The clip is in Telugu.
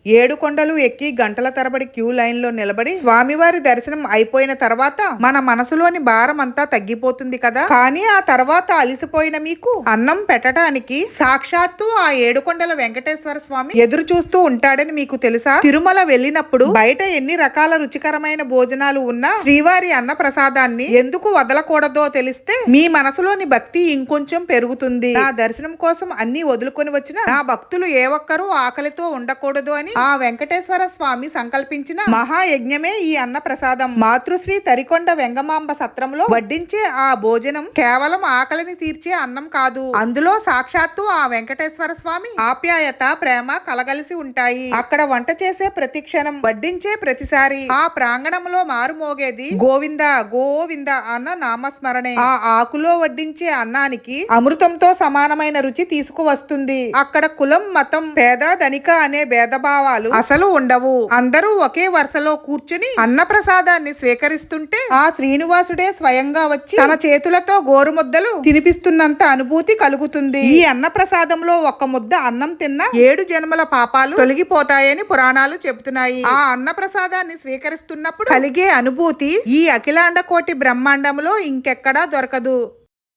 ఏడు కొండలు ఎక్కి గంటల తరబడి క్యూ లైన్ లో నిలబడి స్వామివారి దర్శనం అయిపోయిన తర్వాత మన మనసులోని భారం అంతా తగ్గిపోతుంది కదా. కానీ ఆ తర్వాత అలిసిపోయిన మీకు అన్నం పెట్టడానికి సాక్షాత్తు ఆ ఏడుకొండల వెంకటేశ్వర స్వామి ఎదురు చూస్తూ ఉంటాడని మీకు తెలుసా? తిరుమల వెళ్ళినప్పుడు బయట ఎన్ని రకాల రుచికరమైన భోజనాలు ఉన్నా శ్రీవారి అన్న ప్రసాదాన్ని ఎందుకు వదలకూడదో తెలిస్తే మీ మనసులోని భక్తి ఇంకొంచెం పెరుగుతుంది. నా దర్శనం కోసం అన్ని వదులుకొని వచ్చిన నా భక్తులు ఏ ఒక్కరూ ఆకలితో ఉండకూడదు అని ఆ వెంకటేశ్వర స్వామి సంకల్పించిన మహాయజ్ఞమే ఈ అన్న ప్రసాదం. మాతృశ్రీ తరికొండ వెంగమాంబ సత్రంలో వడ్డించే ఆ భోజనం కేవలం ఆకలిని తీర్చే అన్నం కాదు. అందులో సాక్షాత్తు ఆ వెంకటేశ్వర స్వామి ఆప్యాయత, ప్రేమ కలగలిసి ఉంటాయి. అక్కడ వంట చేసే ప్రతి క్షణం, వడ్డించే ప్రతిసారి ఆ ప్రాంగణంలో మారుమోగేది గోవింద గోవింద అన్న నామస్మరణే. ఆ ఆకులో వడ్డించే అన్నానికి అమృతంతో సమానమైన రుచి తీసుకువస్తుంది. అక్కడ కులం, మతం, పేద ధనిక అనే భేదభావాలు అసలు ఉండవు. అందరూ ఒకే వరుసలో కూర్చుని అన్న ప్రసాదాన్ని స్వీకరిస్తుంటే ఆ శ్రీనివాసుడే స్వయంగా వచ్చి తన చేతులతో గోరుముద్దలు తినిపిస్తున్నంత అనుభూతి కలుగుతుంది. ఈ అన్న ప్రసాదంలో ఒక్క ముద్ద అన్నం తిన్నా 7 జన్మల పాపాలు తొలగిపోతాయని పురాణాలు చెబుతున్నాయి. ఆ అన్న ప్రసాదాన్ని స్వీకరిస్తున్నప్పుడు కలిగే అనుభూతి ఈ అఖిలాండ కోటి బ్రహ్మాండంలో ఇంకెక్కడా దొరకదు.